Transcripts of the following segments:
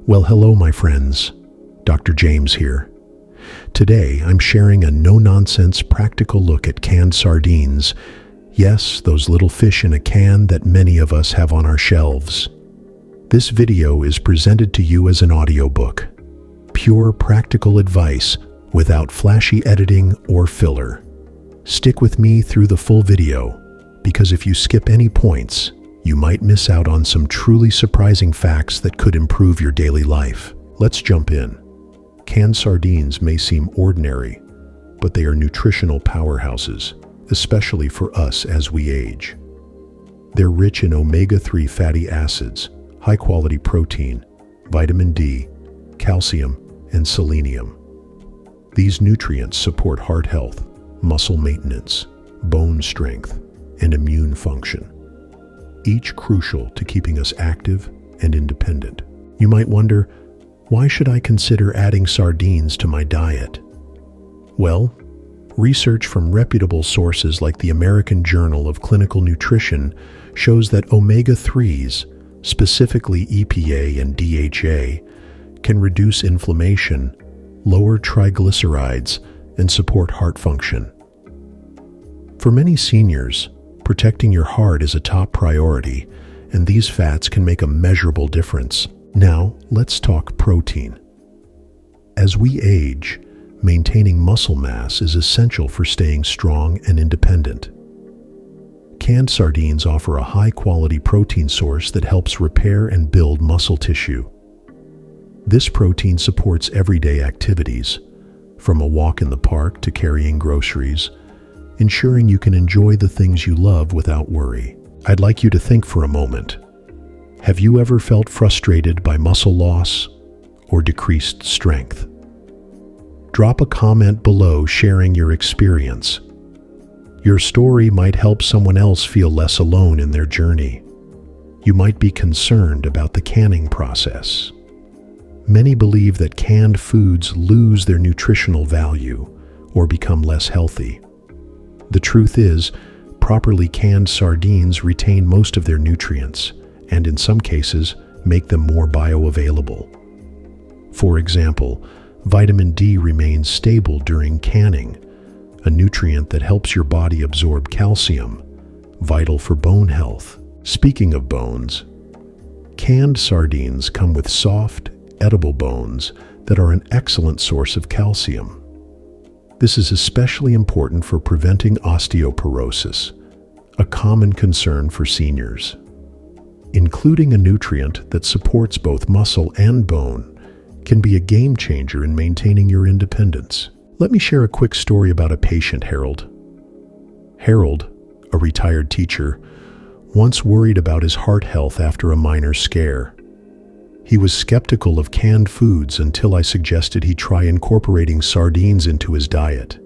Well, hello, my friends. Dr. James here. Today, I'm sharing a no-nonsense practical look at canned sardines. Yes, those little fish in a can that many of us have on our shelves. This video is presented to you as an audiobook. Pure practical advice without flashy editing or filler. Stick with me through the full video, because if you skip any points, you might miss out on some truly surprising facts that could improve your daily life. Let's jump in. Canned sardines may seem ordinary, but they are nutritional powerhouses, especially for us as we age. They're rich in omega-3 fatty acids, high-quality protein, vitamin D, calcium, and selenium. These nutrients support heart health, muscle maintenance, bone strength, and immune function, each crucial to keeping us active and independent. You might wonder, why should I consider adding sardines to my diet? Well, research from reputable sources like the American Journal of Clinical Nutrition shows that omega-3s, specifically EPA and DHA, can reduce inflammation, lower triglycerides, and support heart function. For many seniors, protecting your heart is a top priority, and these fats can make a measurable difference. Now, let's talk protein. As we age, maintaining muscle mass is essential for staying strong and independent. Canned sardines offer a high-quality protein source that helps repair and build muscle tissue. This protein supports everyday activities, from a walk in the park to carrying groceries, ensuring you can enjoy the things you love without worry. I'd like you to think for a moment. Have you ever felt frustrated by muscle loss or decreased strength? Drop a comment below sharing your experience. Your story might help someone else feel less alone in their journey. You might be concerned about the canning process. Many believe that canned foods lose their nutritional value or become less healthy. The truth is, properly canned sardines retain most of their nutrients and, in some cases, make them more bioavailable. For example, vitamin D remains stable during canning, a nutrient that helps your body absorb calcium, vital for bone health. Speaking of bones, canned sardines come with soft, edible bones that are an excellent source of calcium. This is especially important for preventing osteoporosis, a common concern for seniors. Including a nutrient that supports both muscle and bone can be a game changer in maintaining your independence. Let me share a quick story about a patient, Harold. Harold, a retired teacher, once worried about his heart health after a minor scare. He was skeptical of canned foods until I suggested he try incorporating sardines into his diet.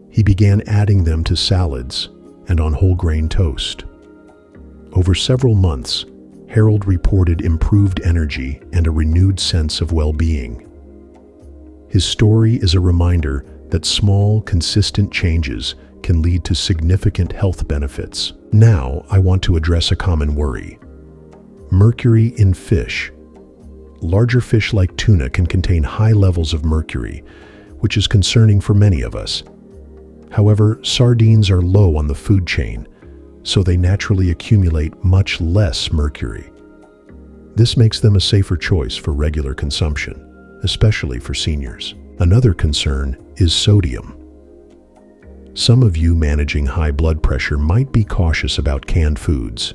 He began adding them to salads and on whole grain toast. Over several months, Harold reported improved energy and a renewed sense of well-being. His story is a reminder that small, consistent changes can lead to significant health benefits. Now, I want to address a common worry. Mercury in fish. Larger fish like tuna can contain high levels of mercury, which is concerning for many of us. However, sardines are low on the food chain, so they naturally accumulate much less mercury. This makes them a safer choice for regular consumption, especially for seniors. Another concern is sodium. Some of you managing high blood pressure might be cautious about canned foods.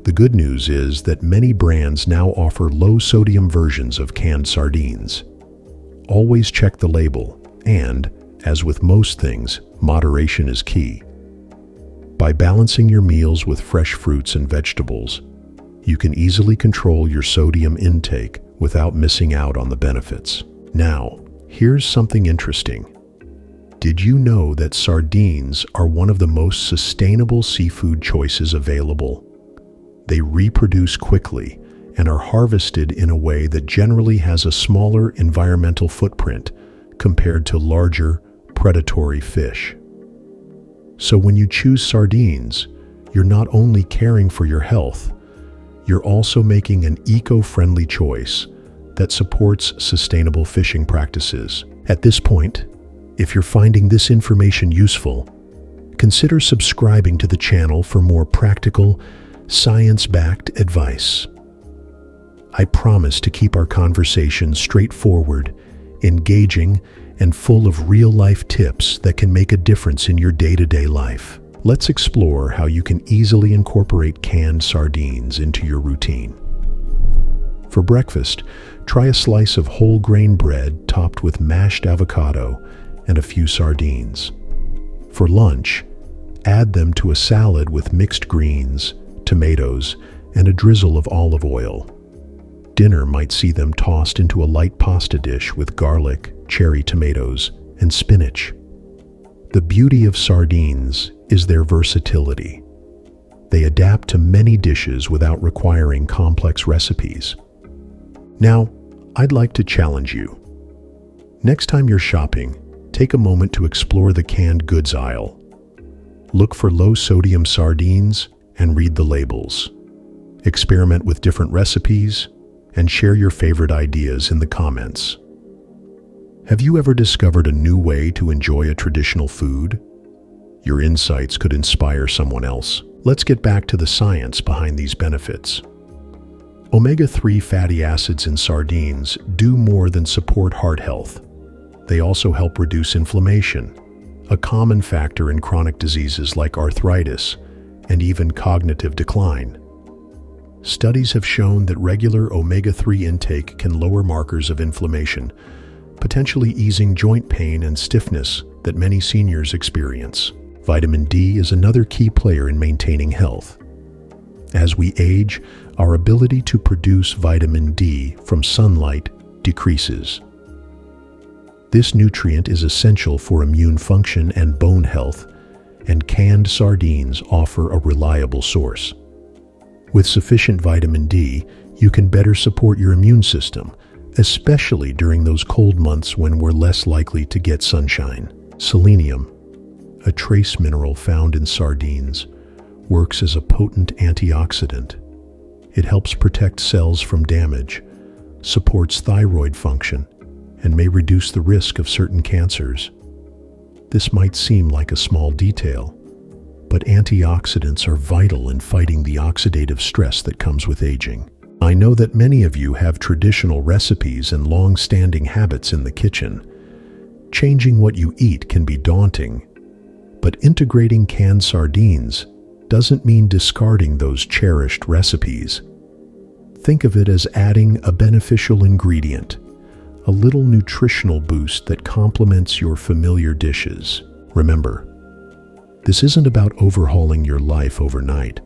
The good news is that many brands now offer low-sodium versions of canned sardines. Always check the label, and, as with most things, moderation is key. By balancing your meals with fresh fruits and vegetables, you can easily control your sodium intake without missing out on the benefits. Now, here's something interesting. Did you know that sardines are one of the most sustainable seafood choices available? They reproduce quickly and are harvested in a way that generally has a smaller environmental footprint compared to larger, predatory fish. So when you choose sardines, you're not only caring for your health, you're also making an eco-friendly choice that supports sustainable fishing practices. At this point, if you're finding this information useful, consider subscribing to the channel for more practical, science-backed advice. I promise to keep our conversation straightforward, engaging, and full of real-life tips that can make a difference in your day-to-day life. Let's explore how you can easily incorporate canned sardines into your routine. For breakfast, try a slice of whole grain bread topped with mashed avocado and a few sardines. For lunch, add them to a salad with mixed greens, tomatoes, and a drizzle of olive oil. Dinner might see them tossed into a light pasta dish with garlic, cherry tomatoes, and spinach. The beauty of sardines is their versatility. They adapt to many dishes without requiring complex recipes. Now, I'd like to challenge you. Next time you're shopping, take a moment to explore the canned goods aisle. Look for low-sodium sardines and read the labels. Experiment with different recipes and share your favorite ideas in the comments. Have you ever discovered a new way to enjoy a traditional food? Your insights could inspire someone else. Let's get back to the science behind these benefits. Omega-3 fatty acids in sardines do more than support heart health. They also help reduce inflammation, a common factor in chronic diseases like arthritis and even cognitive decline. Studies have shown that regular omega-3 intake can lower markers of inflammation, potentially easing joint pain and stiffness that many seniors experience. Vitamin D is another key player in maintaining health. As we age, our ability to produce vitamin D from sunlight decreases. This nutrient is essential for immune function and bone health, and canned sardines offer a reliable source. With sufficient vitamin D, you can better support your immune system, especially during those cold months when we're less likely to get sunshine. Selenium, a trace mineral found in sardines, works as a potent antioxidant. It helps protect cells from damage, supports thyroid function, and may reduce the risk of certain cancers. This might seem like a small detail, but antioxidants are vital in fighting the oxidative stress that comes with aging. I know that many of you have traditional recipes and long-standing habits in the kitchen. Changing what you eat can be daunting, but integrating canned sardines doesn't mean discarding those cherished recipes. Think of it as adding a beneficial ingredient, a little nutritional boost that complements your familiar dishes. Remember, this isn't about overhauling your life overnight.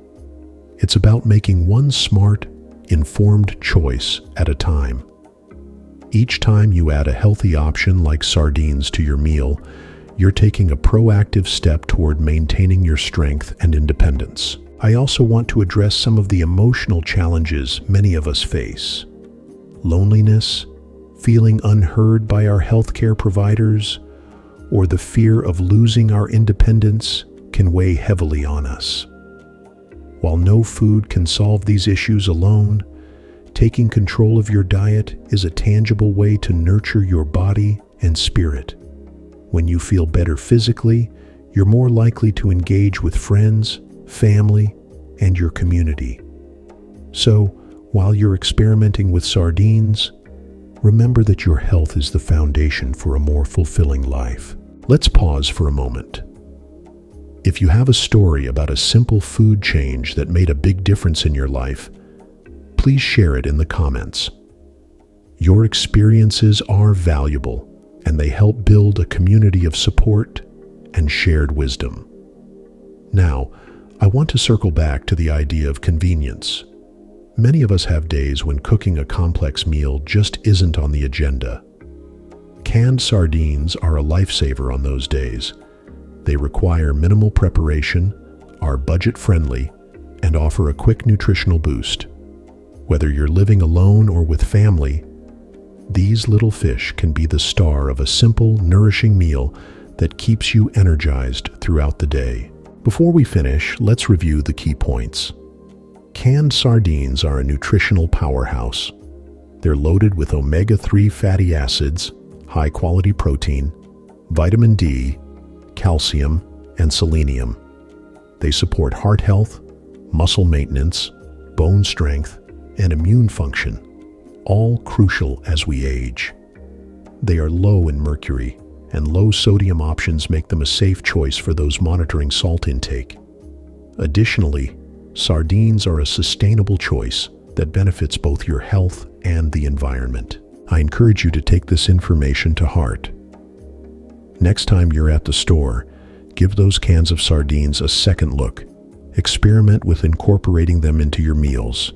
It's about making one smart, informed choice at a time. Each time you add a healthy option like sardines to your meal, you're taking a proactive step toward maintaining your strength and independence. I also want to address some of the emotional challenges many of us face. Loneliness, feeling unheard by our healthcare providers, or the fear of losing our independence can weigh heavily on us. While no food can solve these issues alone, taking control of your diet is a tangible way to nurture your body and spirit. When you feel better physically, you're more likely to engage with friends, family, and your community. So, while you're experimenting with sardines, remember that your health is the foundation for a more fulfilling life. Let's pause for a moment. If you have a story about a simple food change that made a big difference in your life, please share it in the comments. Your experiences are valuable, and they help build a community of support and shared wisdom. Now, I want to circle back to the idea of convenience. Many of us have days when cooking a complex meal just isn't on the agenda. Canned sardines are a lifesaver on those days. They require minimal preparation, are budget-friendly, and offer a quick nutritional boost. Whether you're living alone or with family, these little fish can be the star of a simple, nourishing meal that keeps you energized throughout the day. Before we finish, let's review the key points. Canned sardines are a nutritional powerhouse. They're loaded with omega-3 fatty acids, high-quality protein, vitamin D, calcium, and selenium. They support heart health, muscle maintenance, bone strength, and immune function, all crucial as we age. They are low in mercury, and low-sodium options make them a safe choice for those monitoring salt intake. Additionally, sardines are a sustainable choice that benefits both your health and the environment. I encourage you to take this information to heart. Next time you're at the store, give those cans of sardines a second look. Experiment with incorporating them into your meals,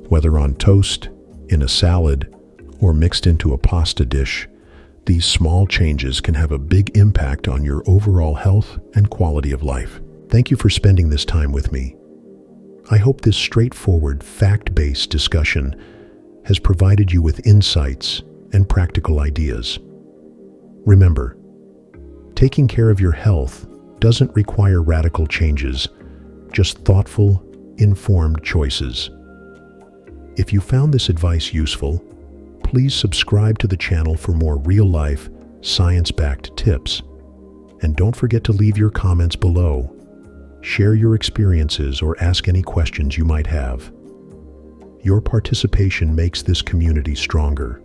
whether on toast, in a salad, or mixed into a pasta dish. These small changes can have a big impact on your overall health and quality of life. Thank you for spending this time with me. I hope this straightforward, fact-based discussion has provided you with insights and practical ideas. Remember, taking care of your health doesn't require radical changes, just thoughtful, informed choices. If you found this advice useful, please subscribe to the channel for more real-life, science-backed tips. And don't forget to leave your comments below. Share your experiences or ask any questions you might have. Your participation makes this community stronger.